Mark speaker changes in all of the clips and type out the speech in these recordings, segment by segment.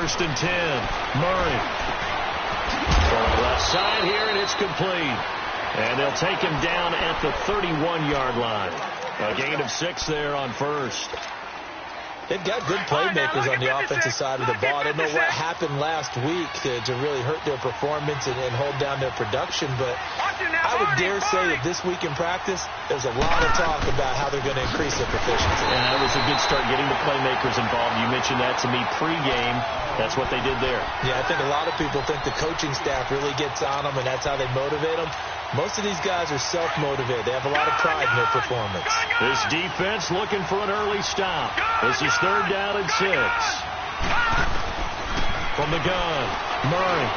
Speaker 1: first and 10. Murray. On the left side here, and it's complete. And they'll take him down at the 31-yard line. A gain of 6 there on first.
Speaker 2: They've got good playmakers on the offensive side of the ball. I don't know what happened last week to really hurt their performance and hold down their production, but I would dare say that this week in practice, there's a lot of talk about how they're going to increase their proficiency.
Speaker 1: And that was a good start getting the playmakers involved. You mentioned that to me pregame. That's what they did there.
Speaker 2: Yeah, I think a lot of people think the coaching staff really gets on them, and that's how they motivate them. Most of these guys are self-motivated. They have a lot of pride in their performance.
Speaker 1: This defense looking for an early stop. This is third down and 6. From the gun, Murray.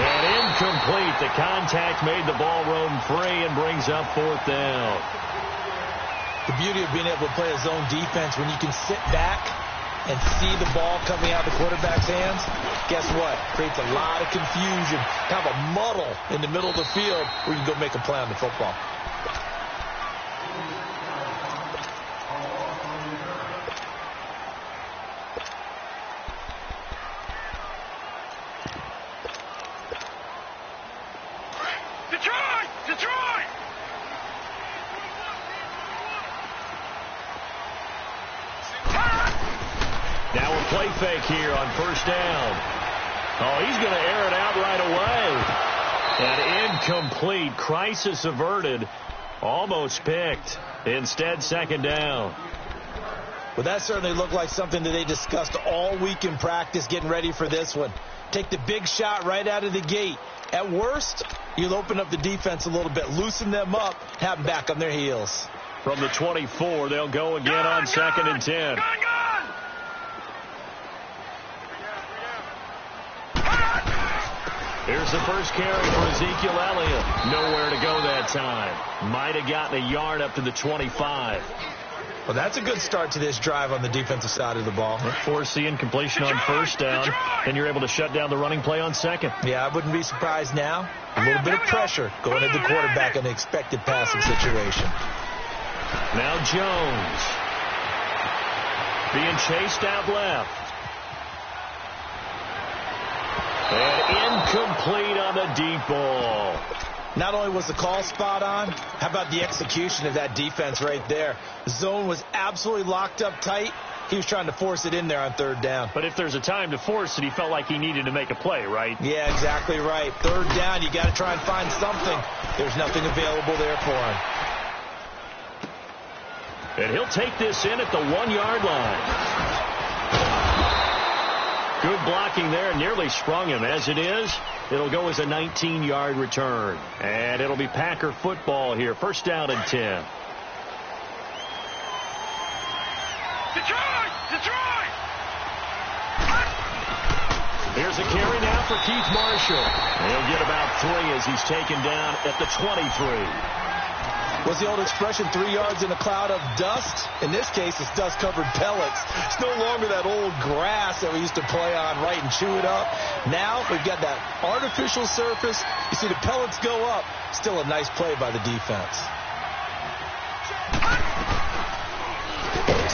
Speaker 1: And incomplete. The contact made the ball roam free and brings up fourth down.
Speaker 2: The beauty of being able to play a zone defense when you can sit back and see the ball coming out of the quarterback's hands, guess what? Creates a lot of confusion, kind of a muddle in the middle of the field where you can go make a play on the football.
Speaker 1: Now a play fake here on first down. Oh, he's going to air it out right away. And incomplete. Crisis averted. Almost picked. Instead, second down.
Speaker 2: Well, that certainly looked like something that they discussed all week in practice getting ready for this one. Take the big shot right out of the gate. At worst, you'll open up the defense a little bit, loosen them up, have them back on their heels.
Speaker 1: From the 24, they'll go again on second and 10. Here's the first carry for Ezekiel Elliott. Nowhere to go that time. Might have gotten a yard up to the 25.
Speaker 2: Well, that's a good start to this drive on the defensive side of the ball.
Speaker 1: Force the incompletion on first down, and you're able to shut down the running play on second.
Speaker 2: Yeah, I wouldn't be surprised now. A little bit of pressure going at the quarterback in an expected passing situation.
Speaker 1: Now Jones. Being chased out left. And incomplete on the deep ball.
Speaker 2: Not only was the call spot on, how about the execution of that defense right there? The zone was absolutely locked up tight. He was trying to force it in there on third down.
Speaker 1: But if there's a time to force it, he felt like he needed to make a play, right?
Speaker 2: Yeah, exactly right. Third down, you got to try and find something. There's nothing available there for him.
Speaker 1: And he'll take this in at the 1-yard line. Good blocking there, nearly sprung him. As it is, it'll go as a 19-yard return. And it'll be Packer football here. First down and 10. Detroit! Here's a carry now for Keith Marshall. He'll get about 3 as he's taken down at the 23.
Speaker 2: What's the old expression, 3 yards in a cloud of dust? In this case, it's dust-covered pellets. It's no longer that old grass that we used to play on, right, and chew it up. Now we've got that artificial surface. You see the pellets go up. Still a nice play by the defense.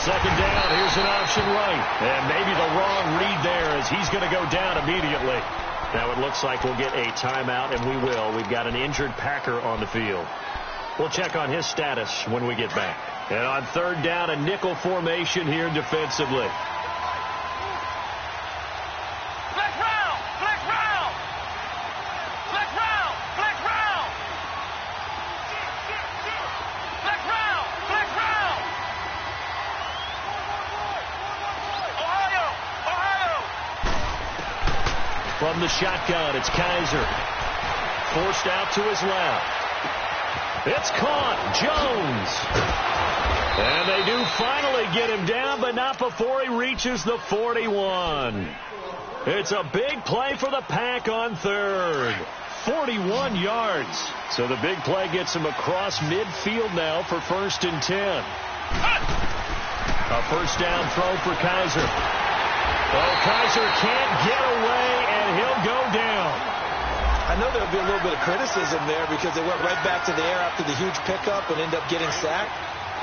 Speaker 1: Second down, here's an option right. And maybe the wrong read there as he's going to go down immediately. Now it looks like we'll get a timeout, and we will. We've got an injured Packer on the field. We'll check on his status when we get back. And on third down, a nickel formation here defensively.
Speaker 3: Flex round! Flex round! Flex round! Flex round! Flex round! Flex round! Ohio! Ohio!
Speaker 1: From the shotgun, it's Kaiser. Forced out to his left. It's caught. Jones. And they do finally get him down, but not before he reaches the 41. It's a big play for the Pack on third. 41 yards. So the big play gets him across midfield now for first and 10. A first down throw for Kaiser. Oh, Kaiser can't get away, and he'll go down.
Speaker 2: I know there'll be a little bit of criticism there because they went right back to the air after the huge pickup and end up getting sacked.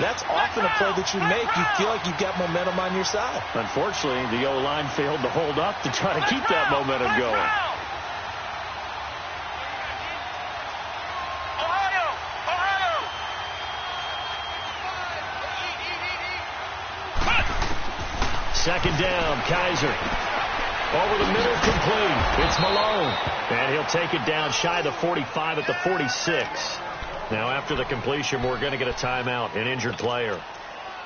Speaker 2: That's often a play that you make. You feel like you've got momentum on your side.
Speaker 1: Unfortunately, the O-line failed to hold up to try to keep that momentum going. Second down, Kaiser. Over the middle, complete. It's Malone. And he'll take it down shy of the 45 at the 46. Now, after the completion, we're going to get a timeout, an injured player.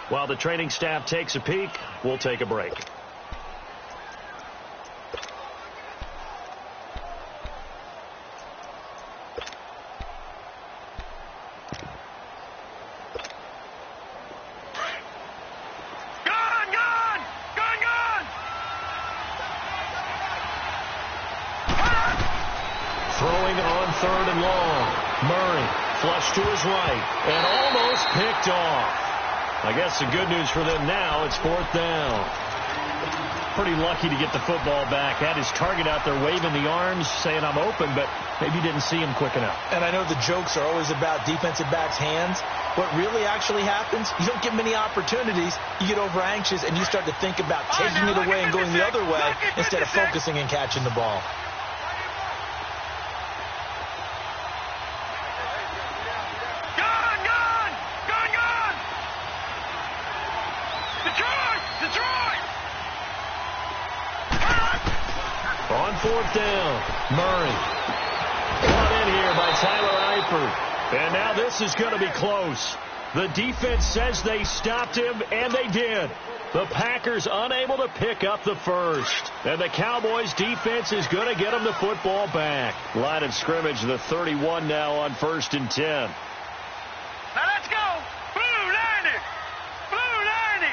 Speaker 1: While the training staff takes a peek, we'll take a break. Throwing on third and long. Murray flushed to his right and almost picked off. I guess the good news for them now, it's fourth down. Pretty lucky to get the football back. Had his target out there waving the arms, saying I'm open, but maybe didn't see him quick enough.
Speaker 2: And I know the jokes are always about defensive backs' hands. What really actually happens, you don't get many opportunities. You get over anxious and you start to think about taking it away and going the other way instead of focusing and catching the ball.
Speaker 1: On fourth down, Murray. Brought in here by Tyler Eifert. And now this is going to be close. The defense says they stopped him, and they did. The Packers unable to pick up the first. And the Cowboys defense is going to get them the football back. Line of scrimmage, the 31 now on 1st and 10.
Speaker 3: Now let's go. Blue 90. Blue 90.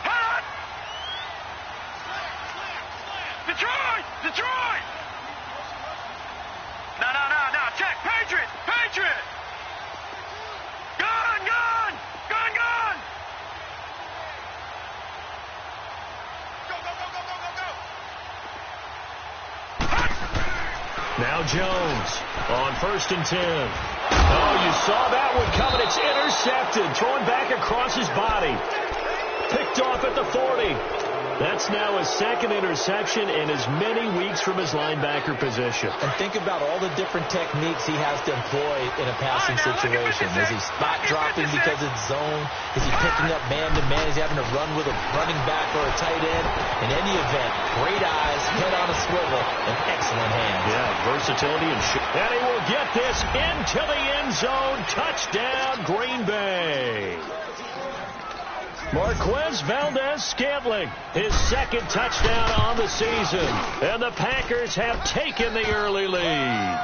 Speaker 3: Hot. Detroit. Detroit. No. Check. Patriot. Patriot. Gun. Gun. Gun. Gun. Go.
Speaker 1: Now Jones on 1st and 10. Oh, you saw that one coming. It's intercepted. Thrown back across his body. Picked off at the 40. That's now his second interception in as many weeks from his linebacker position.
Speaker 2: And think about all the different techniques he has to employ in a passing situation. Is he spot dropping because it's zone? Is he picking up man-to-man? Is he having to run with a running back or a tight end? In any event, great eyes, head on a swivel, and excellent hands.
Speaker 1: Yeah, versatility and and he will get this into the end zone. Touchdown, Green Bay. Marquez Valdez-Scantling, his second touchdown on the season. And the Packers have taken the early lead.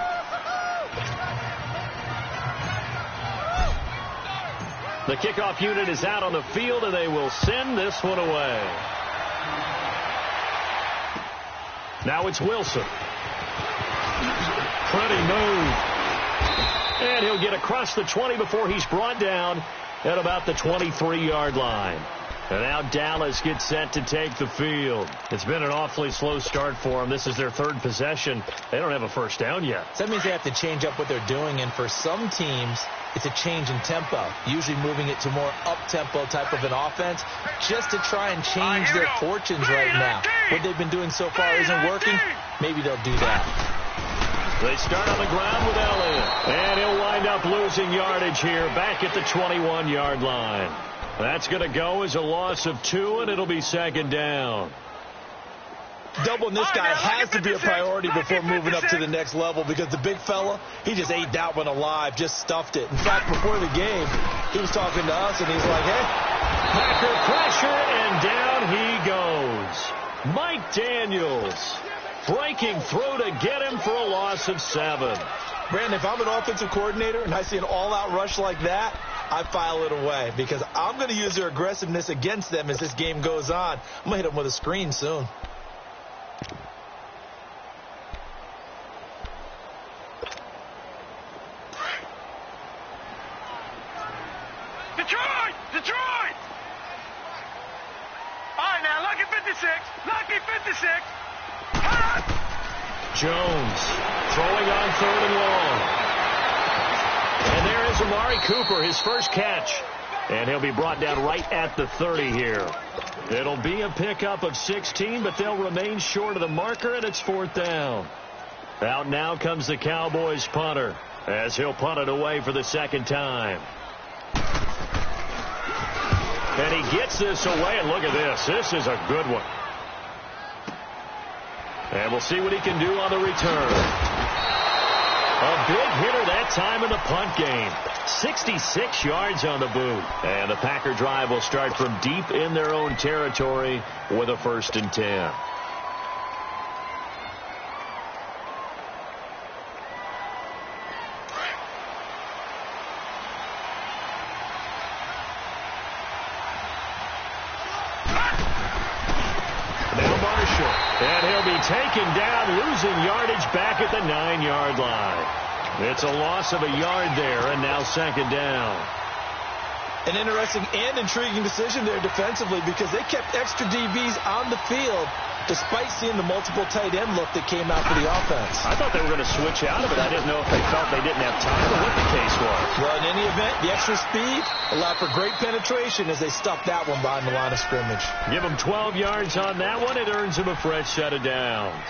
Speaker 1: The kickoff unit is out on the field, and they will send this one away. Now it's Wilson. Pretty move. And he'll get across the 20 before he's brought down at about the 23-yard line. And now Dallas gets set to take the field. It's been an awfully slow start for them. This is their third possession. They don't have a first down yet.
Speaker 2: So that means they have to change up what they're doing, and for some teams, it's a change in tempo, usually moving it to more up-tempo type of an offense just to try and change their fortunes right now. What they've been doing so far isn't working. Maybe they'll do that.
Speaker 1: They start on the ground with Elliott. And he'll wind up losing yardage here back at the 21-yard line. That's going to go as a loss of 2, and it'll be second down.
Speaker 2: Doubling this guy has to be a priority before moving up to the next level, because the big fella, he just ate that one alive, just stuffed it. In fact, before the game, he was talking to us, and he's like, hey.
Speaker 1: Packer pressure, and down he goes. Mike Daniels breaking through to get him for a loss of 7.
Speaker 2: Brandon, if I'm an offensive coordinator and I see an all-out rush like that, I file it away, because I'm going to use their aggressiveness against them as this game goes on. I'm going to hit them with a screen soon.
Speaker 3: Detroit! Detroit! All right, now, lucky 56. Lucky 56.
Speaker 1: Jones throwing on 3rd and long. Amari Cooper, his first catch. And he'll be brought down right at the 30 here. It'll be a pickup of 16, but they'll remain short of the marker, and it's 4th down. Out now comes the Cowboys punter, as he'll punt it away for the second time. And he gets this away, and look at this. This is a good one. And we'll see what he can do on the return. A big hitter that time in the punt game. 66 yards on the boot. And the Packer drive will start from deep in their own territory with a 1st and 10. And he'll be taken down, losing yardage back at the 9-yard line. It's a loss of a yard there, and now 2nd down.
Speaker 2: An interesting and intriguing decision there defensively, because they kept extra DBs on the field despite seeing the multiple tight end look that came out for the offense.
Speaker 1: I thought they were going to switch out of it. I didn't know if they felt they didn't have time or what the case was.
Speaker 2: Well, in any event, the extra speed allowed for great penetration as they stuffed that one behind the line of scrimmage.
Speaker 1: Give them 12 yards on that one. It earns them a fresh set of downs.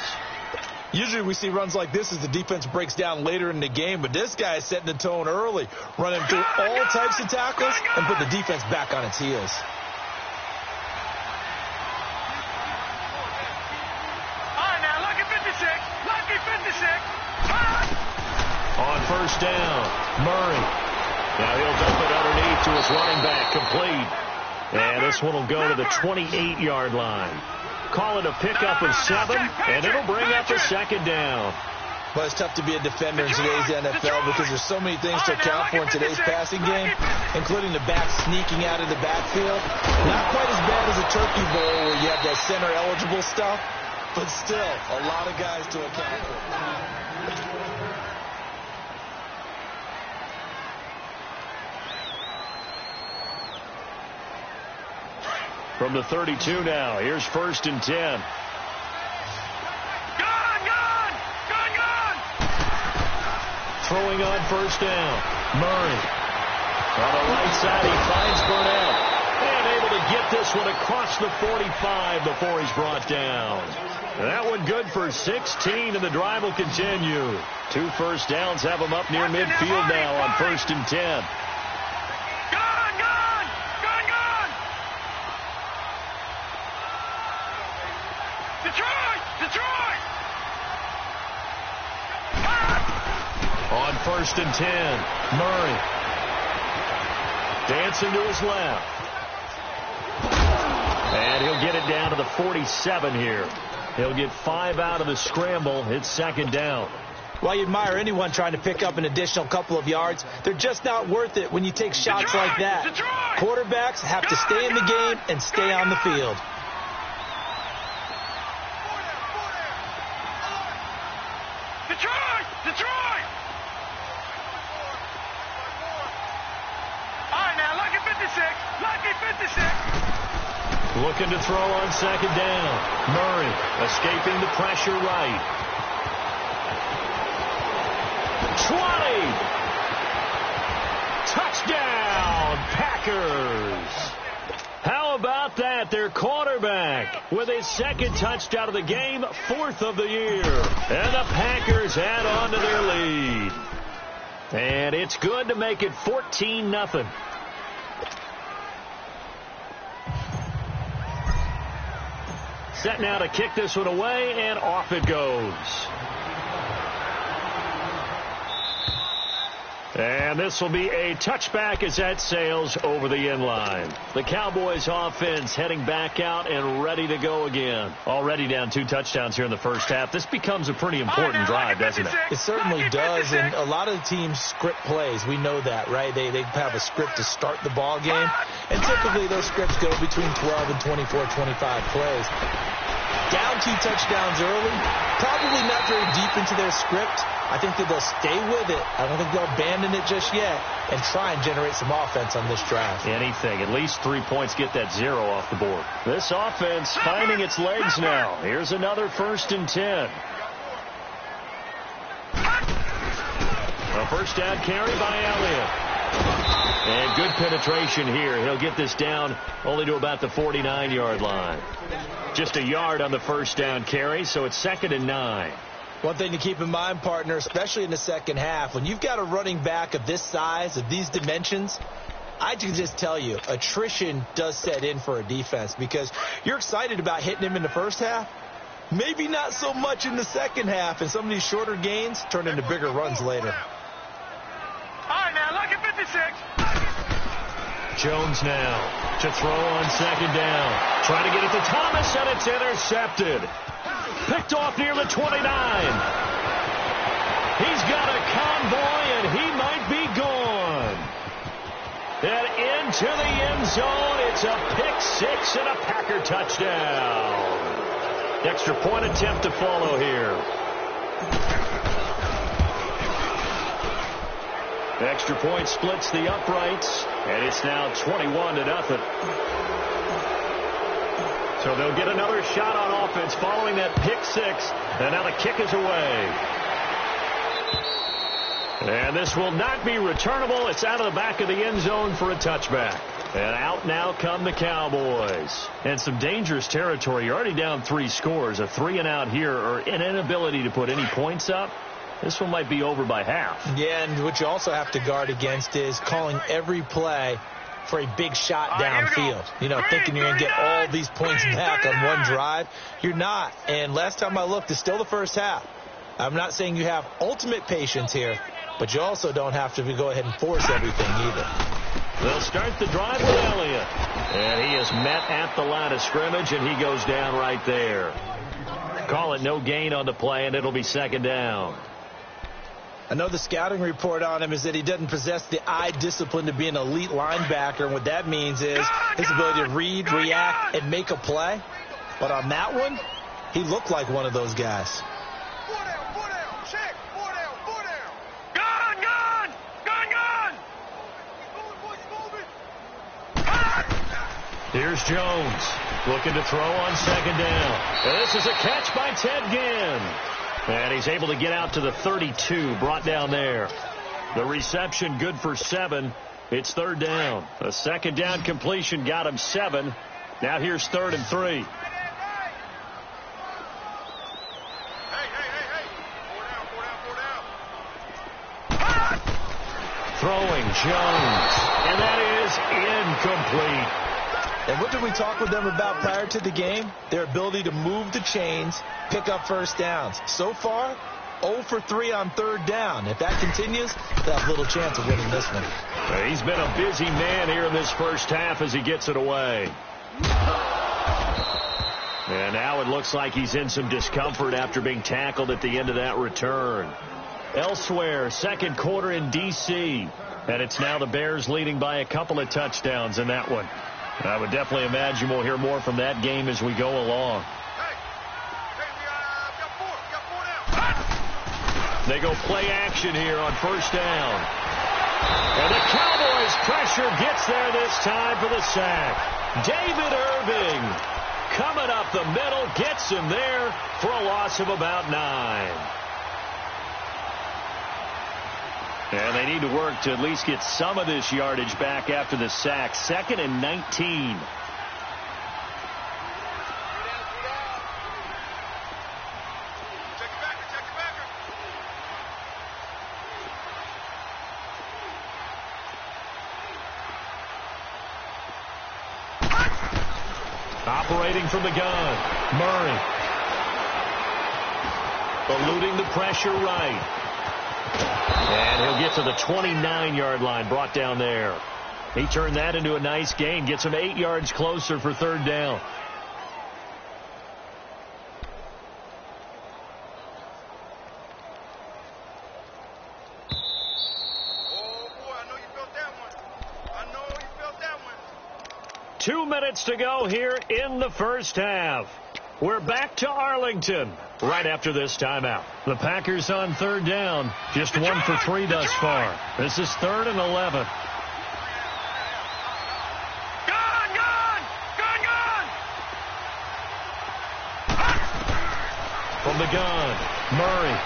Speaker 2: Usually we see runs like this as the defense breaks down later in the game, but this guy is setting the tone early, running through all types of tackles and put the defense back on its heels.
Speaker 1: On 1st down, Murray. Now he'll dump it underneath to his running back, complete. And this one will go to the 28-yard line. Call it a pickup of 7, and it'll bring up a 2nd down.
Speaker 2: But it's tough to be a defender in today's NFL because there's so many things to account for in today's passing game, including the back sneaking out of the backfield. Not quite as bad as a turkey bowl where you have that center-eligible stuff, but still a lot of guys to account for.
Speaker 1: From the 32 now, here's 1st and 10.
Speaker 3: Gone!
Speaker 1: Throwing on 1st down, Murray. On the right side, he finds Burnett. And able to get this one across the 45 before he's brought down. That one good for 16, and the drive will continue. 2 first downs have him up near midfield now on 1st and 10. On 1st and 10, Murray dancing to his left. And he'll get it down to the 47 here. He'll get 5 out of the scramble. It's 2nd down.
Speaker 2: While you admire anyone trying to pick up an additional couple of yards, they're just not worth it when you take shots like that. Quarterbacks have to stay in the game and stay on the field.
Speaker 3: Detroit! All right, now, lucky 56.
Speaker 1: Looking to throw on 2nd down. Murray escaping the pressure right. 20! Touchdown, Packers! How about that? Their quarterback with his 2nd touchdown of the game, 4th of the year. And the Packers add on to their lead. And it's good to make it 14-0. Set now to kick this one away, and off it goes. And this will be a touchback as that sails over the end line. The Cowboys offense heading back out and ready to go again. Already down 2 touchdowns here in the first half. This becomes a pretty important drive, doesn't it?
Speaker 2: It certainly does, and a lot of the teams script plays. We know that, right? They have a script to start the ball game, and typically those scripts go between 12 and 24, 25 plays. Down 2 touchdowns early, probably not very deep into their script. I think that they'll stay with it. I don't think they'll abandon it just yet and try and generate some offense on this drive.
Speaker 1: Anything. At least 3 points, get that 0 off the board. This offense finding its legs now. Here's another 1st and 10. A first down carry by Elliott. And good penetration here. He'll get this down only to about the 49-yard line. Just a yard on the first down carry, so it's 2nd and 9.
Speaker 2: One thing to keep in mind, partner, especially in the second half, when you've got a running back of this size, of these dimensions, I can just tell you, attrition does set in for a defense because you're excited about hitting him in the first half. Maybe not so much in the second half, and some of these shorter gains turn into bigger runs later.
Speaker 3: All right, now, lucky 56.
Speaker 1: Jones now to throw on 2nd down. Trying to get it to Thomas, and it's intercepted. Picked off near the 29. He's got a convoy, and he might be gone. And into the end zone. It's a pick 6 and a Packer touchdown. Extra point attempt to follow here. Extra point splits the uprights, and it's now 21-0. So they'll get another shot on offense following that pick 6, and now the kick is away. And this will not be returnable. It's out of the back of the end zone for a touchback. And out now come the Cowboys. And some dangerous territory. You're already down 3 scores. A 3-and-out here, or an inability to put any points up. This one might be over by half. Yeah, and what you also have to guard against is calling every play for a big shot downfield. You know, thinking you're going to get all these points back on one drive. You're not. And last time I looked, it's still the first half. I'm not saying you have ultimate patience here, but you also don't have to go ahead and force everything either. They'll start the drive with Elliott. And he is met at the line of scrimmage, and he goes down right there. Call it no gain on the play, and it'll be 2nd down. I know the scouting report on him is that he doesn't possess the eye discipline to be an elite linebacker. And what that means is his ability to read, react, and make a play. But on that one, he looked like one of those guys. Here's Jones looking to throw on 2nd down. And this is a catch by Ted Ginn. And he's able to get out to the 32, brought down there. The reception good for 7. It's 3rd down. A 2nd down completion got him 7. Now here's 3rd and 3. Throwing Jones. And that is incomplete. And what did we talk with them about prior to the game? Their ability to move the chains, pick up first downs. So far, 0 for 3 on 3rd down. If that continues, they'll have little chance of winning this one. He's been a busy man here in this first half as he gets it away. And now it looks like he's in some discomfort after being tackled at the end of that return. Elsewhere, 2nd quarter in D.C. And it's now the Bears leading by a couple of touchdowns in that one. I would definitely imagine we'll hear more from that game as we go along. They go play action here on 1st down. And the Cowboys pressure gets there this time for the sack. David Irving coming up the middle, gets him there for a loss of about 9. And they need to work to at least get some of this yardage back after the sack. 2nd and 19. Operating from the gun, Murray. Eluding the pressure right. And he'll get to the 29-yard line, brought down there. He turned that into a nice gain, gets him 8 yards closer for 3rd down.
Speaker 3: Oh, boy, I know you felt that one. I know you felt that one.
Speaker 1: 2 minutes to go here in the first half. We're back to Arlington right after this timeout. The Packers on 3rd down. Just 1 for 3 thus far. This is 3rd and 11.
Speaker 3: Gun!
Speaker 1: From the gun, Murray.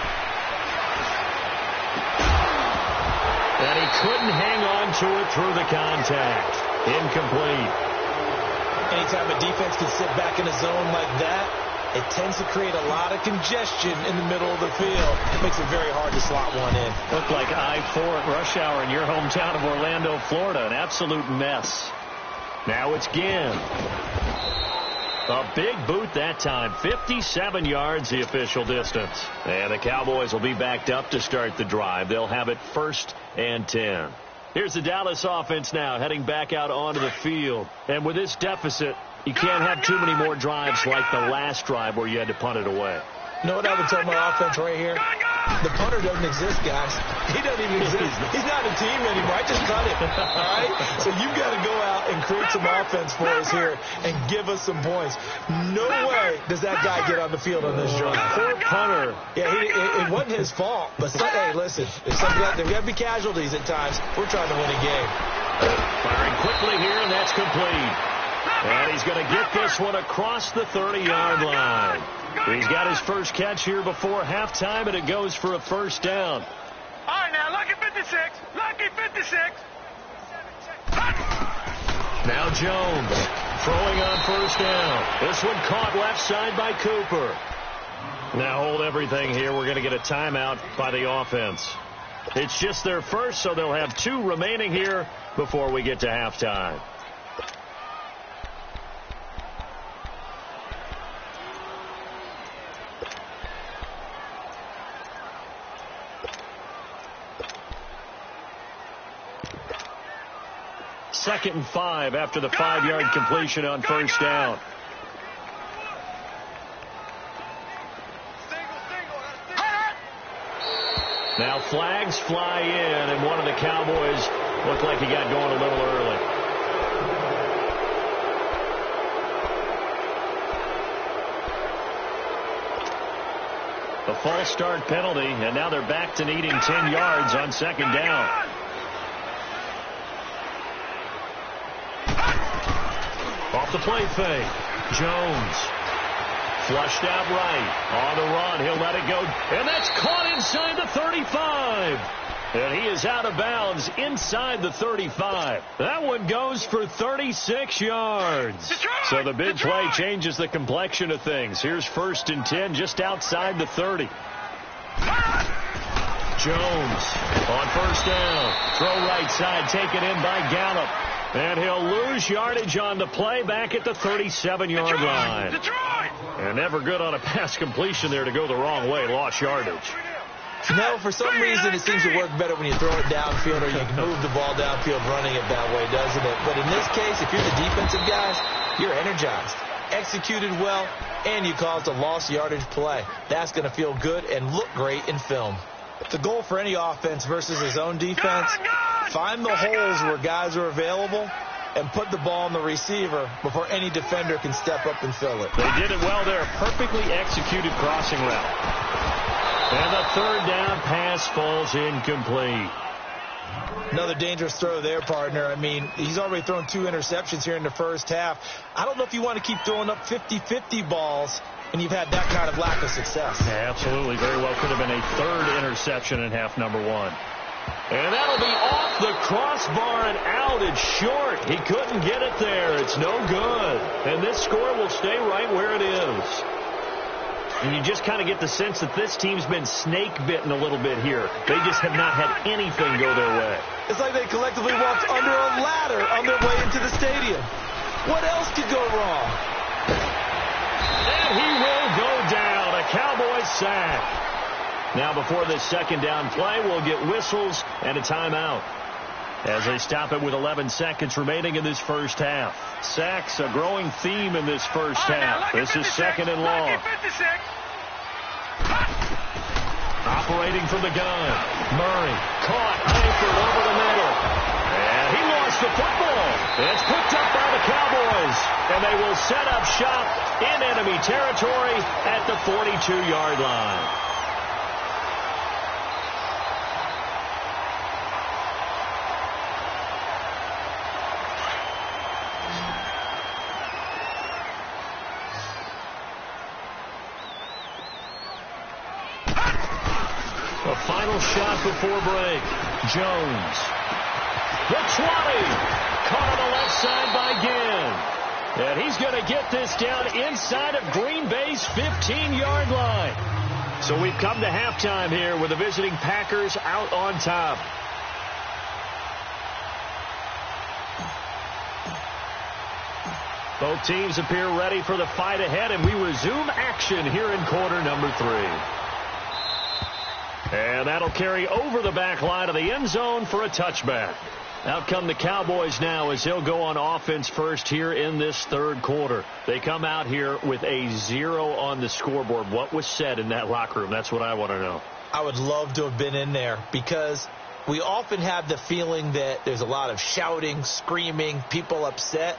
Speaker 1: And he couldn't hang on to it through the contact. Incomplete.
Speaker 2: Anytime a defense can sit back in a zone like that, it tends to create a lot of congestion in the middle of the field. It makes it very hard to slot one in.
Speaker 1: Looked like I-4 at rush hour in your hometown of Orlando, Florida. An absolute mess. Now it's Ginn. A big boot that time. 57 yards the official distance. And the Cowboys will be backed up to start the drive. They'll have it 1st and 10. Here's the Dallas offense now heading back out onto the field. And with this deficit, you can't have too many more drives like the last drive where you had to punt it away.
Speaker 2: You know what I would tell my offense right here? The punter doesn't exist, guys. He doesn't even exist. He's not a team anymore. I just cut it. All right? So you've got to go out and create some offense for us here and give us some points. No way does that guy get on the field on this drive.
Speaker 1: Poor punter.
Speaker 2: Yeah, it wasn't his fault. But, hey, listen, there's got to be casualties at times. We're trying to win a game.
Speaker 1: Firing quickly here, and that's complete. And he's going to get this one across the 30-yard line. He's got his first catch here before halftime, and it goes for a 1st down.
Speaker 3: All right, now, lucky 56. Lucky 56.
Speaker 1: Now Jones throwing on 1st down. This one caught left side by Cooper. Now hold everything here. We're going to get a timeout by the offense. It's just their first, so they'll have 2 remaining here before we get to halftime. Second and 5 after the 5-yard completion on 1st down. Now flags fly in, and one of the Cowboys looked like he got going a little early. The false start penalty, and now they're back to needing 10 yards on 2nd down. Off the play fake. Jones. Flushed out right. On the run. He'll let it go. And that's caught inside the 35. And he is out of bounds inside the 35. That one goes for 36 yards. So the big play changes the complexion of things. Here's 1st and 10 just outside the 30. Jones on 1st down. Throw right side taken in by Gallup. And he'll lose yardage on the play back at the 37-yard line. And never good on a pass completion there to go the wrong way. Lost yardage.
Speaker 2: No, for some reason it seems to work better when you throw it downfield or you can move the ball downfield running it that way, doesn't it? But in this case, if you're the defensive guys, you're energized, executed well, and you caused a lost yardage play. That's going to feel good and look great in film. The goal for any offense versus his own defense, find the holes where guys are available and put the ball on the receiver before any defender can step up and fill it.
Speaker 1: They did it well there. Perfectly executed crossing route. And the 3rd down pass falls incomplete.
Speaker 2: Another dangerous throw there, partner. I mean, he's already thrown 2 interceptions here in the first half. I don't know if you want to keep throwing up 50-50 balls and you've had that kind of lack of success.
Speaker 1: Yeah, absolutely. Very well could have been a 3rd interception in half number 1. And that'll be off the crossbar and out. It's short. He couldn't get it there. It's no good. And this score will stay right where it is. And you just kind of get the sense that this team's been snake-bitten a little bit here. They just have not had anything go their way.
Speaker 2: It's like they collectively walked under a ladder on their way into the stadium. What else could go wrong?
Speaker 1: And he will go down. A Cowboys sack. Now before this 2nd down play, we'll get whistles and a timeout as they stop it with 11 seconds remaining in this first half. Sacks a growing theme in this first half. This is 2nd and long. Operating from the gun. Murray caught. Hayford over the middle. And he lost the football. It's picked up by the Cowboys. And they will set up shop in enemy territory at the 42-yard line. A final shot before break. Jones. The 20. Caught on the left side by Ginn. And he's going to get this down inside of Green Bay's 15-yard line. So we've come to halftime here with the visiting Packers out on top. Both teams appear ready for the fight ahead, and we resume action here in quarter number 3. And that'll carry over the back line of the end zone for a touchback. Out come the Cowboys now as they'll go on offense first here in this third quarter. They come out here with a 0 on the scoreboard. What was said in that locker room? That's what I want to know.
Speaker 2: I would love to have been in there because we often have the feeling that there's a lot of shouting, screaming, people upset.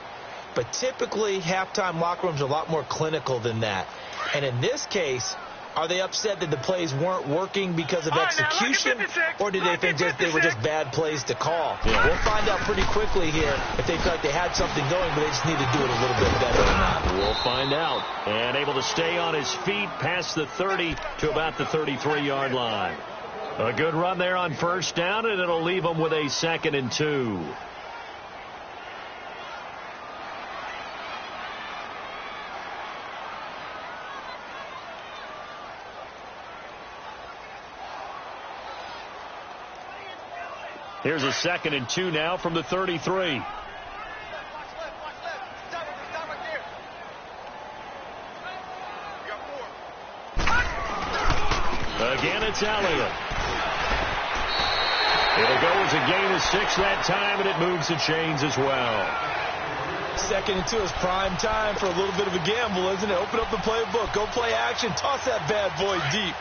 Speaker 2: But typically, halftime locker rooms are a lot more clinical than that. And in this case, are they upset that the plays weren't working because of execution, or did they think they were just bad plays to call? Yeah. We'll find out pretty quickly here if they feel like they had something going, but they just need to do it a little bit better than that.
Speaker 1: We'll find out. And able to stay on his feet past the 30 to about the 33-yard line. A good run there on first down, and it'll leave them with a 2nd and 2. Here's a 2nd and 2 now from the 33. Again, it's Elliott. It'll go as a gain of 6 that time, and it moves the chains as well.
Speaker 2: 2nd and 2 is prime time for a little bit of a gamble, isn't it? Open up the playbook, go play action, toss that bad boy deep.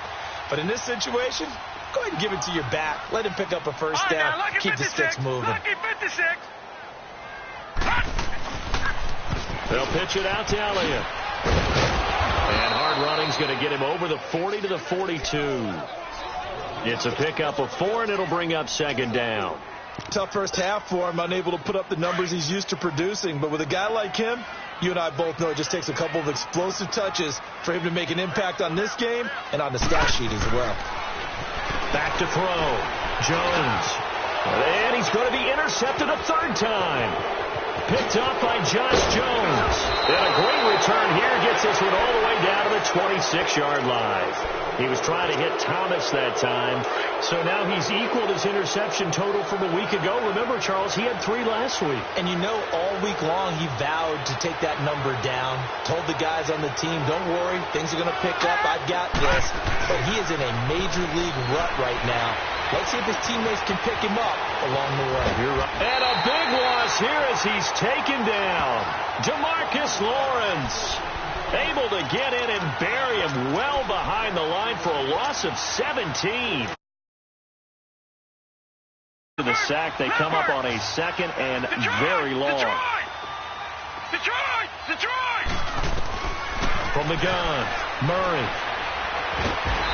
Speaker 2: But in this situation, go ahead and give it to your back. Let him pick up a first down. Keep the sticks moving.
Speaker 1: They'll pitch it out to Elliott. And hard running's going to get him over the 40 to the 42. It's a pickup of 4, and it'll bring up 2nd down.
Speaker 2: Tough first half for him, unable to put up the numbers he's used to producing. But with a guy like him, you and I both know it just takes a couple of explosive touches for him to make an impact on this game and on the stat sheet as well.
Speaker 1: Back to throw. Jones. And he's going to be intercepted a 3rd time. Picked up by Josh Jones. And a great return here gets this one all the way down to the 26-yard line. He was trying to hit Thomas that time. So now he's equaled his interception total from a week ago. Remember, Charles, he had 3 last week.
Speaker 2: And you know, all week long he vowed to take that number down. Told the guys on the team, don't worry, things are going to pick up. I've got this. But he is in a major league rut right now. Let's see if his teammates can pick him up along the way.
Speaker 1: You're right. And a big loss here as he's taken down. DeMarcus Lawrence able to get in and bury him well behind the line for a loss of 17. The sack, they come up on a 2nd and very long. Detroit! From the gun, Murray.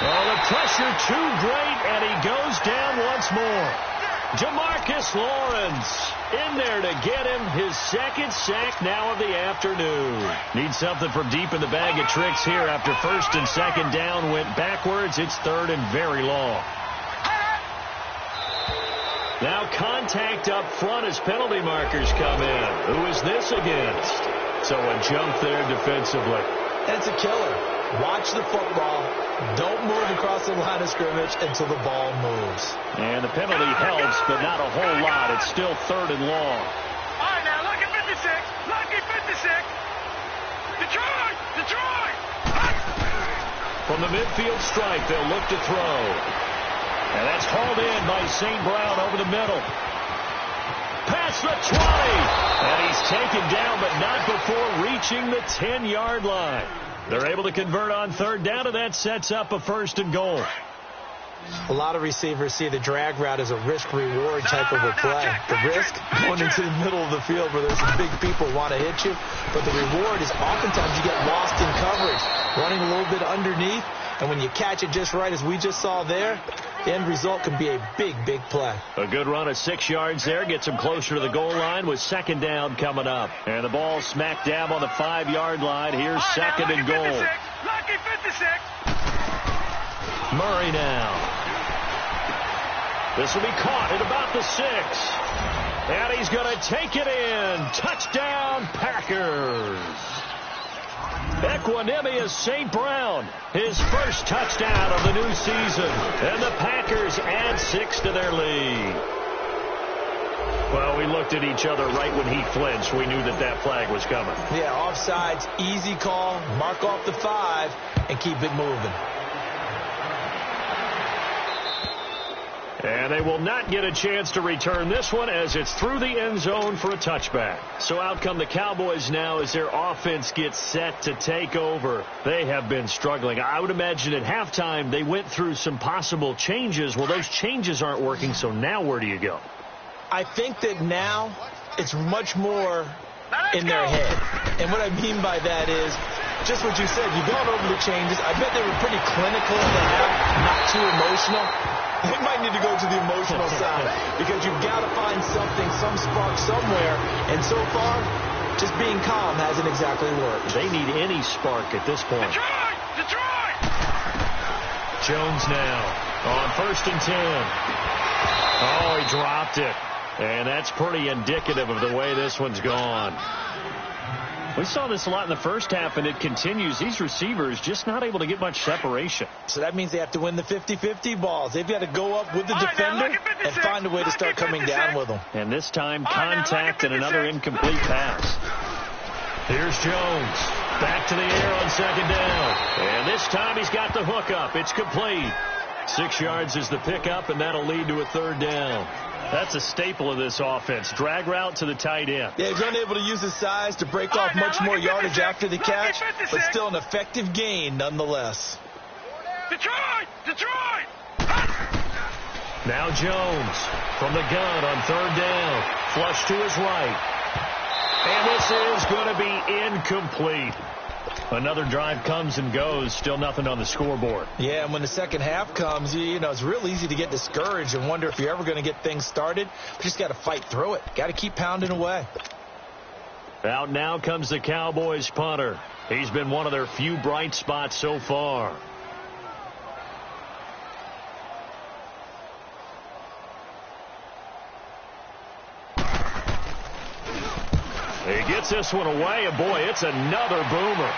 Speaker 1: Oh, the pressure too great, and he goes down once more. DeMarcus Lawrence in there to get him his 2nd sack now of the afternoon. Needs something from deep in the bag of tricks here after 1st and 2nd down went backwards. It's 3rd and very long. Now contact up front as penalty markers come in. Who is this against? So a jump there defensively.
Speaker 2: That's a killer. Watch the football. Don't move across the line of scrimmage until the ball moves.
Speaker 1: And the penalty helps, but not a whole lot. It's still 3rd and long.
Speaker 3: All right, now, lucky 56. Lucky 56. Detroit!
Speaker 1: From the midfield stripe, they'll look to throw. And that's hauled in by St. Brown over the middle. Past the 20. And he's taken down, but not before reaching the 10-yard line. They're able to convert on 3rd down, and that sets up a 1st and goal.
Speaker 2: A lot of receivers see the drag route as a risk-reward type of a play. The risk, going into the middle of the field where there's some big people who want to hit you. But the reward is oftentimes you get lost in coverage, running a little bit underneath. And when you catch it just right, as we just saw there, the end result can be a big, big play.
Speaker 1: A good run of 6 yards there. Gets him closer to the goal line with 2nd down coming up. And the ball smack dab on the 5-yard line. Here's 2nd and goal.
Speaker 3: Lucky 56.
Speaker 1: Murray now. This will be caught at about the 6. And he's going to take it in. Touchdown, Packers. Equanimous St. Brown, his first touchdown of the new season. And the Packers add 6 to their lead. Well, we looked at each other right when he flinched. We knew that that flag was coming.
Speaker 2: Yeah, offsides, easy call. Mark off the 5 and keep it moving.
Speaker 1: And they will not get a chance to return this one as it's through the end zone for a touchback. So out come the Cowboys now as their offense gets set to take over. They have been struggling. I would imagine at halftime they went through some possible changes. Well, those changes aren't working, so now where do you go?
Speaker 2: I think that now it's much more in their head. And what I mean by that is just what you said. You've gone over the changes. I bet they were pretty clinical in the half, not too emotional. They might need to go to the emotional side because you've got to find something, some spark somewhere. And so far, just being calm hasn't exactly worked.
Speaker 1: They need any spark at this point.
Speaker 3: Detroit!
Speaker 1: Jones now on 1st and 10. Oh, he dropped it. And that's pretty indicative of the way this one's gone. We saw this a lot in the first half, and it continues. These receivers just not able to get much separation.
Speaker 2: So that means they have to win the 50-50 balls. They've got to go up with the defender and find a way to start coming down with them.
Speaker 1: And this time, contact and another incomplete pass. Here's Jones. Back to the air on 2nd down. And this time he's got the hook up. It's complete. 6 yards is the pickup, and that'll lead to a 3rd down. That's a staple of this offense. Drag route to the tight end.
Speaker 2: Yeah, he's unable to use his size to break off much more yardage after the catch, but still an effective gain nonetheless.
Speaker 3: Detroit!
Speaker 1: Now Jones from the gun on 3rd down. Flush to his right. And this is going to be incomplete. Another drive comes and goes. Still nothing on the scoreboard.
Speaker 2: Yeah, and when the second half comes, you know, it's real easy to get discouraged and wonder if you're ever going to get things started. But just got to fight through it. Got to keep pounding away.
Speaker 1: Out now comes the Cowboys punter. He's been one of their few bright spots so far. He gets this one away, and boy, it's another boomer.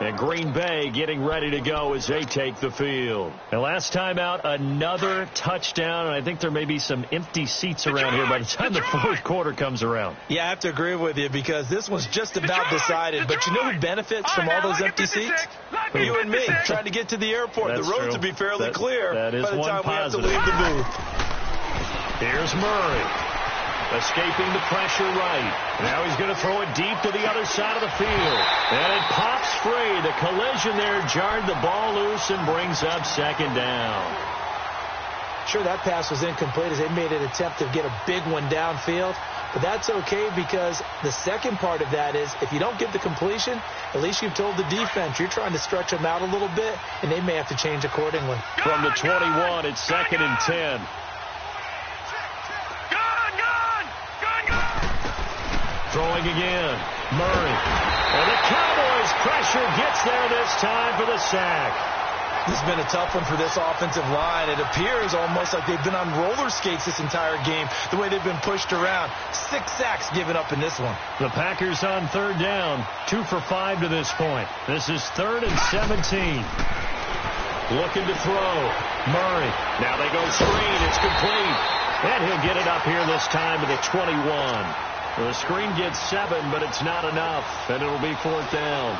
Speaker 1: And Green Bay getting ready to go as they take the field. And last time out, another touchdown. And I think there may be some empty seats around here by the time the 4th quarter comes around.
Speaker 2: Yeah, I have to agree with you because this one's just about decided. But you know who benefits from all those empty seats? You and me, trying to get to the airport.
Speaker 1: That's
Speaker 2: the roads
Speaker 1: true.
Speaker 2: will be fairly clear
Speaker 1: that is
Speaker 2: by the
Speaker 1: one
Speaker 2: time
Speaker 1: positive.
Speaker 2: we have to leave the booth.
Speaker 1: Here's Murray. Escaping the pressure right. Now he's going to throw it deep to the other side of the field. And it pops free. The collision there jarred the ball loose and brings up 2nd down.
Speaker 2: Sure, that pass was incomplete as they made an attempt to get a big one downfield. But that's okay because the second part of that is if you don't get the completion, at least you've told the defense you're trying to stretch them out a little bit, and they may have to change accordingly.
Speaker 1: From the 21, it's 2nd and 10. Throwing again. Murray. And the Cowboys pressure gets there this time for the sack.
Speaker 2: This has been a tough one for this offensive line. It appears almost like they've been on roller skates this entire game, the way they've been pushed around. 6 sacks given up in this one.
Speaker 1: The Packers on 3rd down. 2 for 5 to this point. This is 3rd and 17. Looking to throw. Murray. Now they go screen. It's complete. And he'll get it up here this time to the 21. The screen gets 7, but it's not enough, and it'll be 4th down.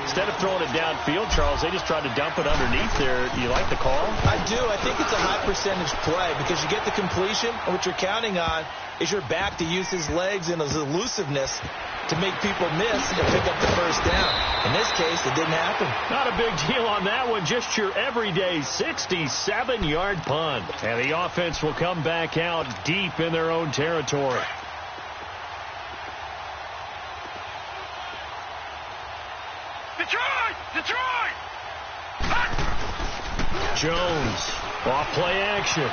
Speaker 1: Instead of throwing it downfield, Charles, they just tried to dump it underneath there. You like the call?
Speaker 2: I do. I think it's a high percentage play because you get the completion, and what you're counting on is your back to use his legs and his elusiveness to make people miss and pick up the 1st down. In this case, it didn't happen.
Speaker 1: Not a big deal on that one. Just your everyday 67-yard punt. And the offense will come back out deep in their own territory.
Speaker 3: Detroit!
Speaker 1: Jones, off play action.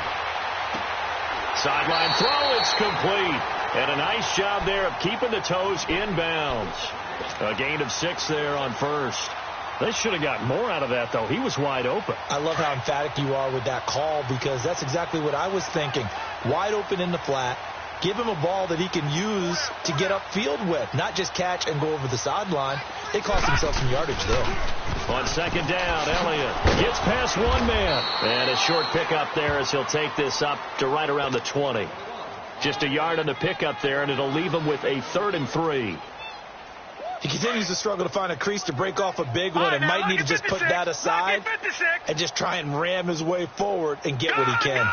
Speaker 1: Sideline throw, it's complete. And a nice job there of keeping the toes inbounds. A gain of 6 there on 1st. They should have got more out of that, though. He was wide open.
Speaker 2: I love how emphatic you are with that call, because that's exactly what I was thinking. Wide open in the flat. Give him a ball that he can use to get upfield with, not just catch and go over the sideline. They cost themselves some yardage there.
Speaker 1: On second down, Elliott gets past one man. And a short pickup there as he'll take this up to right around the 20. Just a yard on the pickup there, and it'll leave him with a 3rd and 3.
Speaker 2: He continues to struggle to find a crease to break off a big one, and might need to just put that aside and just try and ram his way forward and get what he can.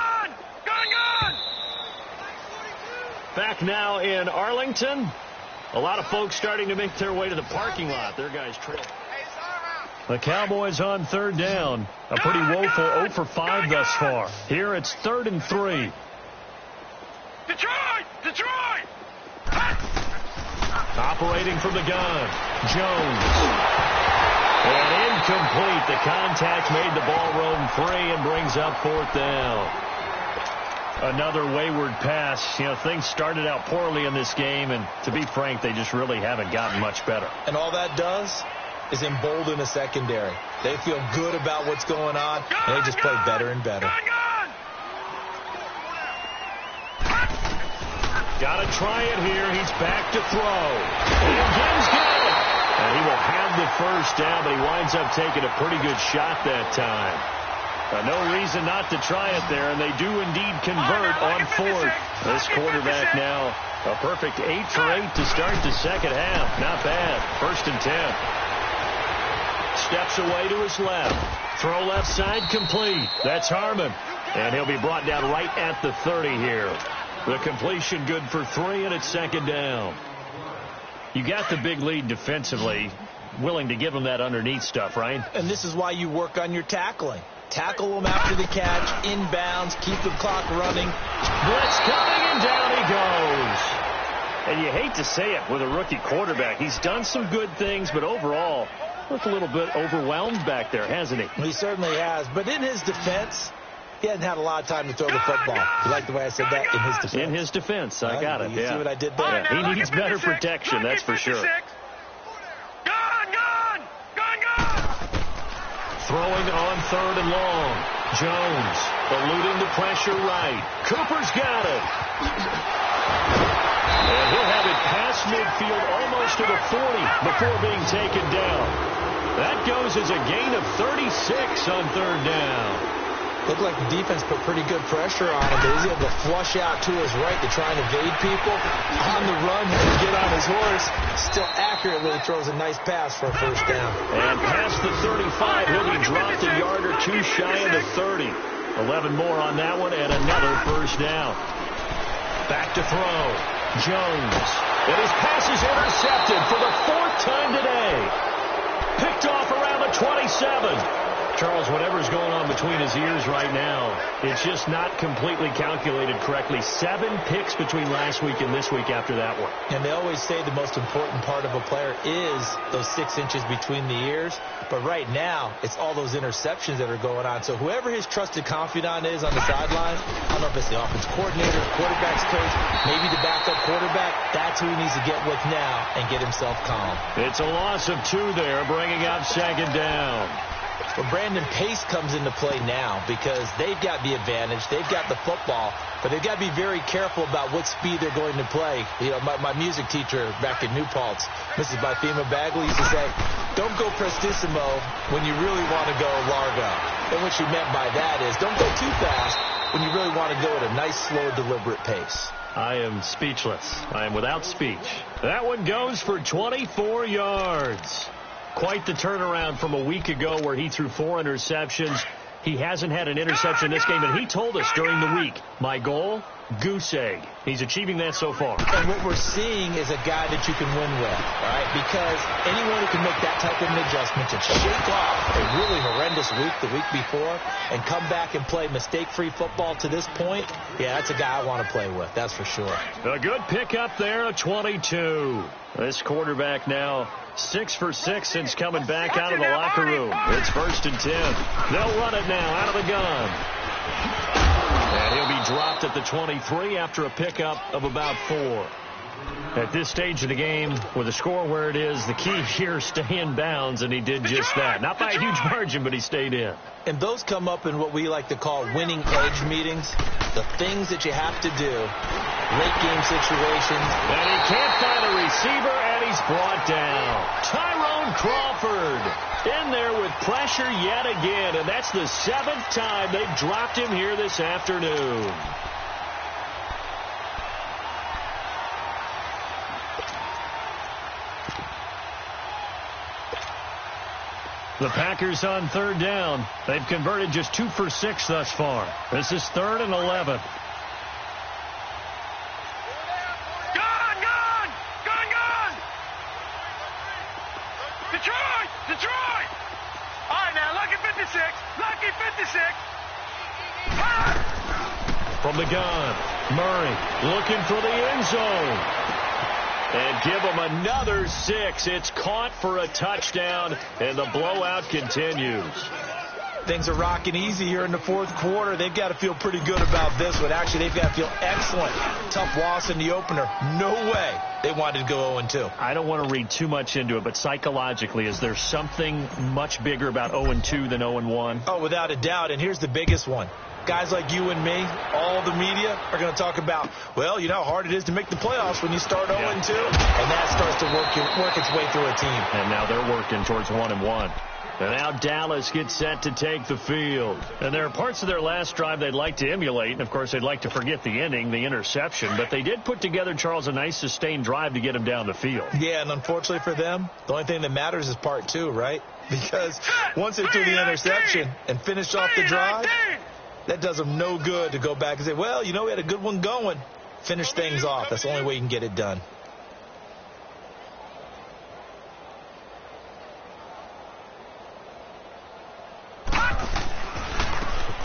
Speaker 1: Back now in Arlington. A lot of folks starting to make their way to the parking lot. Their guys trail. The Cowboys on 3rd down. A pretty woeful 0 for 5 thus far. Here it's 3rd and 3.
Speaker 3: Detroit!
Speaker 1: Operating from the gun. Jones. And incomplete. The contact made the ball roam free and brings up 4th down. Another wayward pass. You know, things started out poorly in this game, and to be frank, they just really haven't gotten much better.
Speaker 2: And all that does is embolden the secondary. They feel good about what's going on, and they just play better and better.
Speaker 1: Got to try it here. He's back to throw. And again's got it. And he will have the 1st down, but he winds up taking a pretty good shot that time. No reason not to try it there, and they do indeed convert on 4th. This quarterback now a perfect 8 for 8 to start the second half. Not bad. 1st and 10. Steps away to his left. Throw left side complete. That's Harmon. And he'll be brought down right at the 30 here. The completion good for 3, and it's 2nd down. You got the big lead defensively. Willing to give him that underneath stuff, right?
Speaker 2: And this is why you work on your tackling. Tackle him after the catch, inbounds, keep the clock running.
Speaker 1: Blitz coming, and down he goes. And you hate to say it with a rookie quarterback. He's done some good things, but overall, looked a little bit overwhelmed back there, hasn't he?
Speaker 2: He certainly has. But in his defense, he hasn't had a lot of time to throw the football. You like the way I said that? In his defense.
Speaker 1: In his defense. I got it.
Speaker 2: You see what I did there?
Speaker 1: Yeah. He needs better protection, that's for sure. Throwing on 3rd and long. Jones eluding the pressure right. Cooper's got it. And he'll have it past midfield almost to the 40 before being taken down. That goes as a gain of 36 on 3rd down.
Speaker 2: Looked like the defense put pretty good pressure on him, but he's able to flush out to his right to try and evade people. On the run, had to get on his horse. Still accurately throws a nice pass for a 1st down.
Speaker 1: And past the 35, he'll be dropped a yard or 2 shy of the 30. 11 more on that one, and another 1st down. Back to throw. Jones. And his pass is intercepted for the 4th time today. Picked off around the 27. Charles, whatever's going on between his ears right now, it's just not completely calculated correctly. 7 picks between last week and this week after that one.
Speaker 2: And they always say the most important part of a player is those 6 inches between the ears. But right now, it's all those interceptions that are going on. So whoever his trusted confidant is on the sideline, I don't know if it's the offense coordinator, quarterback's coach, maybe the backup quarterback, that's who he needs to get with now and get himself calm.
Speaker 1: It's a loss of 2 there, bringing up 2nd down.
Speaker 2: Well, Brandon, pace comes into play now because they've got the advantage. They've got the football, but they've got to be very careful about what speed they're going to play. You know, my music teacher back in New Paltz, Mrs. Bifema Bagley, used to say, don't go prestissimo when you really want to go largo. And what she meant by that is don't go too fast when you really want to go at a nice, slow, deliberate pace.
Speaker 1: I am speechless. I am without speech. That one goes for 24 yards. Quite the turnaround from a week ago where he threw 4 interceptions. He hasn't had an interception in this game, and he told us during the week, my goal, goose egg. He's achieving that so far.
Speaker 2: And what we're seeing is a guy that you can win with, all right? Because anyone who can make that type of an adjustment to shake off a really horrendous week the week before and come back and play mistake-free football to this point, yeah, that's a guy I want to play with, that's for sure.
Speaker 1: A good pickup there, a 22. This quarterback now 6 for 6 since coming back out of the locker room. It's 1st and 10. They'll run it now out of the gun. And he'll be dropped at the 23 after a pickup of about 4. At this stage of the game, with the score where it is, the key here is stay in bounds, and he did just that. Not by a huge margin, but he stayed in.
Speaker 2: And those come up in what we like to call winning edge meetings, the things that you have to do, late game situations.
Speaker 1: And he can't find a receiver, and he's brought down. Tyrone Crawford in there with pressure yet again, and that's the 7th time they've dropped him here this afternoon. The Packers on 3rd down. They've converted just 2 for 6 thus far. This is 3rd and 11.
Speaker 3: Gun! Detroit! All right, now, lucky 56.
Speaker 1: From the gun, Murray looking for the end zone. And give him another 6. It's caught for a touchdown, and the blowout continues.
Speaker 2: Things are rocking easy here in the 4th quarter. They've got to feel pretty good about this one. Actually, they've got to feel excellent. Tough loss in the opener. No way they wanted to go 0-2.
Speaker 1: I don't want to read too much into it, but psychologically, is there something much bigger about 0-2 than 0-1?
Speaker 2: Oh, without a doubt, and here's the biggest one. Guys like you and me, all the media, are going to talk about, well, you know how hard it is to make the playoffs when you start 0-2. And that starts to work its way through a team.
Speaker 1: And now they're working towards 1-1. And now Dallas gets set to take the field. And there are parts of their last drive they'd like to emulate. And, of course, they'd like to forget the ending, the interception. But they did put together, Charles, a nice sustained drive to get him down the field.
Speaker 2: Yeah, and unfortunately for them, the only thing that matters is part 2, right? Because once they threw the interception and finished off the drive, that does them no good to go back and say, well, you know, we had a good one going. Finish things off. That's the only way you can get it done.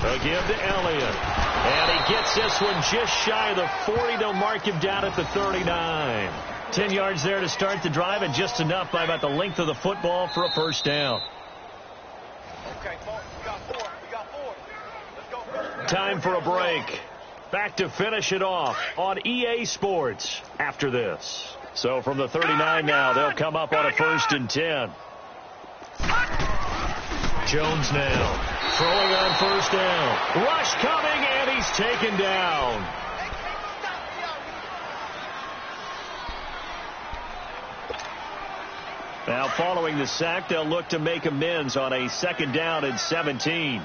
Speaker 1: Again to Elliott. And he gets this one just shy of the 40. They'll mark him down at the 39. 10 yards there to start the drive, and just enough by about the length of the football for a first down.
Speaker 3: Okay, we got 4. Let's go.
Speaker 1: Time for a break. Back to finish it off on EA Sports after this. So from the 39 now, they'll come up on a 1st and 10. Jones now throwing on 1st down. Rush coming, and he's taken down. Now following the sack, they'll look to make amends on a 2nd down and 17.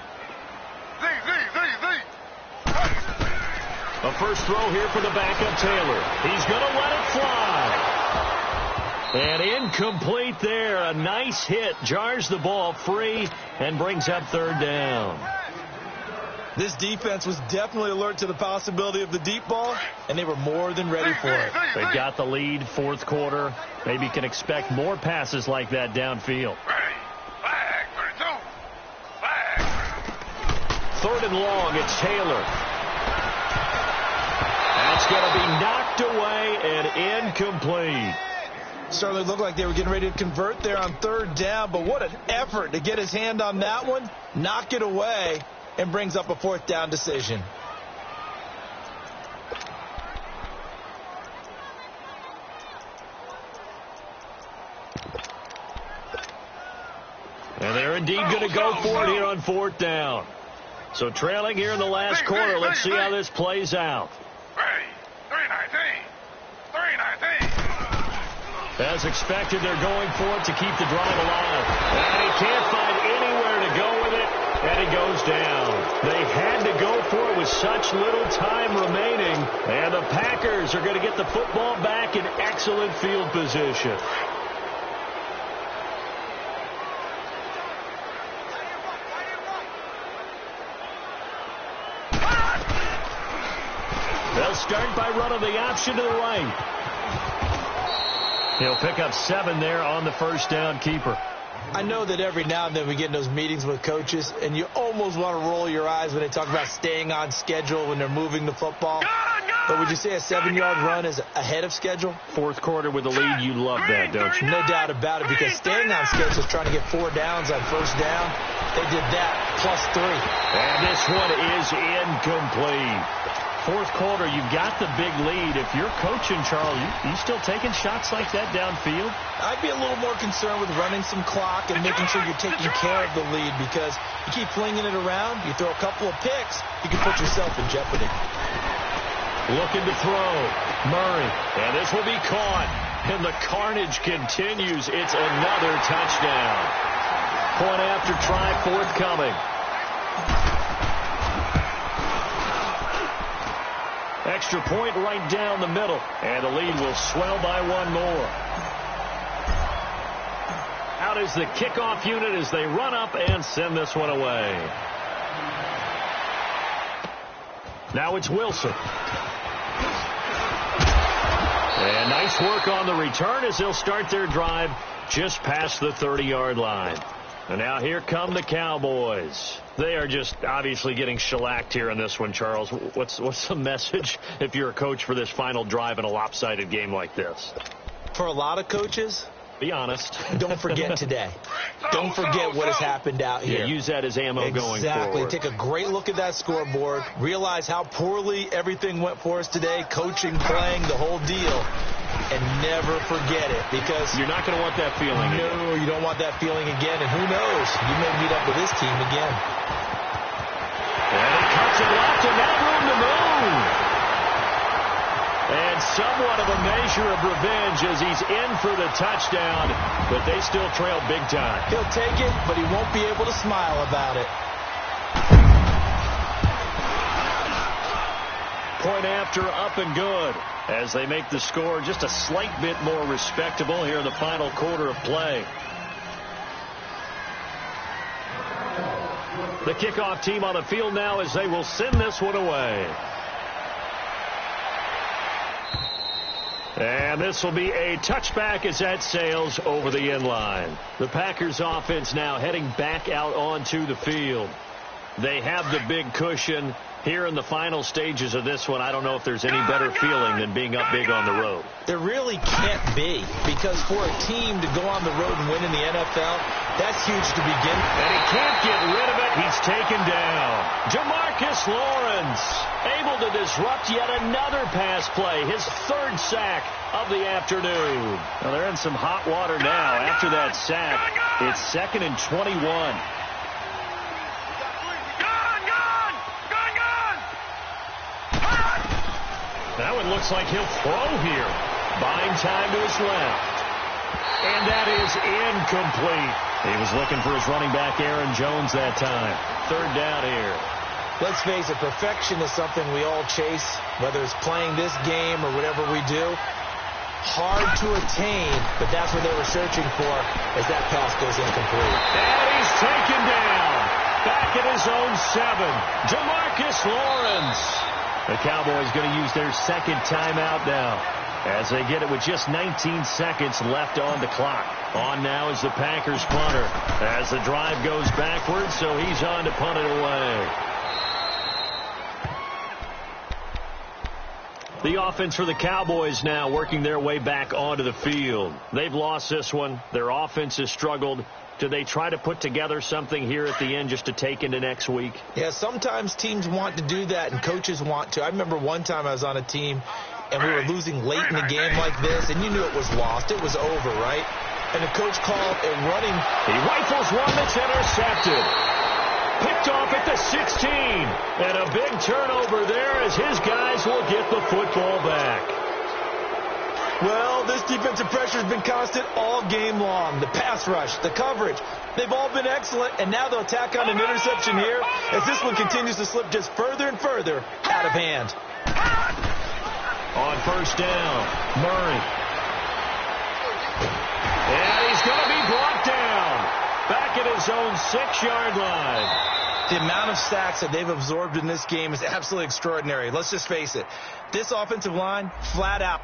Speaker 1: A first throw here for the backup Taylor. He's going to let it fly. And incomplete there. A nice hit. Jars the ball free and brings up 3rd down.
Speaker 2: This defense was definitely alert to the possibility of the deep ball, and they were more than ready for it.
Speaker 1: They've got the lead, 4th quarter. Maybe can expect more passes like that downfield. 3rd and long, it's Taylor. That's going to be knocked away and incomplete.
Speaker 2: Certainly looked like they were getting ready to convert there on 3rd down, but what an effort to get his hand on that one, knock it away, and brings up a 4th down decision.
Speaker 1: And they're indeed going to go for it here on 4th down. So trailing here in the last quarter. Let's see how this plays out.
Speaker 3: 319.
Speaker 1: As expected, they're going for it to keep the drive alive. And he can't find anywhere to go with it, and he goes down. They had to go for it with such little time remaining, and the Packers are going to get the football back in excellent field position. They'll start by running the option to the right. He'll pick up 7 there on the first down keeper.
Speaker 2: I know that every now and then we get in those meetings with coaches, and you almost want to roll your eyes when they talk about staying on schedule when they're moving the football. But would you say a 7-yard run is ahead of schedule?
Speaker 1: 4th quarter with the lead, you love that, don't you?
Speaker 2: No doubt about it, because staying on schedule is trying to get 4 downs on first down. They did that, plus 3.
Speaker 1: And this one is incomplete. Fourth quarter, you've got the big lead. If you're coaching, Charles, you still taking shots like that downfield?
Speaker 2: I'd be a little more concerned with running some clock and making sure you're taking care of the lead, because you keep flinging it around, you throw a couple of picks, you can put yourself in jeopardy.
Speaker 1: Looking to throw. Murray. And this will be caught. And the carnage continues. It's another touchdown. Point after try forthcoming. Extra point right down the middle. And the lead will swell by one more. Out is the kickoff unit as they run up and send this one away. Now it's Wilson. And nice work on the return as they'll start their drive just past the 30-yard line. And now here come the Cowboys. They are just obviously getting shellacked here in this one, Charles. What's the message if you're a coach for this final drive in a lopsided game like this?
Speaker 2: For a lot of coaches,
Speaker 1: be honest.
Speaker 2: Don't forget today. Don't forget what has happened out here.
Speaker 1: Yeah, use that as ammo going forward.
Speaker 2: Exactly. Take a great look at that scoreboard. Realize how poorly everything went for us today. Coaching, playing, the whole deal. And never forget it, because
Speaker 1: you're not going to want that feeling again.
Speaker 2: No, you don't want that feeling again. And who knows? You may meet up with this team again.
Speaker 1: And he cuts it left, and now room to move. And somewhat of a measure of revenge as he's in for the touchdown, but they still trail big time.
Speaker 2: He'll take it, but he won't be able to smile about it.
Speaker 1: Point after up and good as they make the score just a slight bit more respectable here in the final quarter of play. The kickoff team on the field now as they will send this one away. And this will be a touchback as that sails over the end line. The Packers offense now heading back out onto the field. They have the big cushion. Here in the final stages of this one, I don't know if there's any better feeling than being up big on the road.
Speaker 2: There really can't be, because for a team to go on the road and win in the NFL, that's huge to begin.
Speaker 1: And he can't get rid of it. He's taken down. Jamarcus Lawrence able to disrupt yet another pass play. His third sack of the afternoon. Well, they're in some hot water now. After that sack, it's 2nd and 21. That one looks like he'll throw here. Buying time to his left. And that is incomplete. He was looking for his running back, Aaron Jones, that time. Third down here.
Speaker 2: Let's face it, perfection is something we all chase, whether it's playing this game or whatever we do. Hard to attain, but that's what they were searching for as that pass goes incomplete.
Speaker 1: And he's taken down. Back at his own 7. Jamarcus Lawrence. The Cowboys going to use their second timeout now as they get it with just 19 seconds left on the clock. On now is the Packers punter as the drive goes backwards, so he's on to punt it away. The offense for the Cowboys now working their way back onto the field. They've lost this one. Their offense has struggled. Do they try to put together something here at the end just to take into next week?
Speaker 2: Yeah, sometimes teams want to do that and coaches want to. I remember one time I was on a team and we were losing late in the game like this, and you knew it was lost. It was over, right? And the coach called a running.
Speaker 1: He rifles one that's intercepted. Picked off at the 16. And a big turnover there as his guys will get the football back.
Speaker 2: Well, this defensive pressure has been constant all game long. The pass rush, the coverage, they've all been excellent, and now they'll tack on an interception here as this one continues to slip just further and further out of hand.
Speaker 1: On first down, Murray. And he's going to be brought down. Back at his own 6-yard line.
Speaker 2: The amount of sacks that they've absorbed in this game is absolutely extraordinary. Let's just face it. This offensive line, flat out,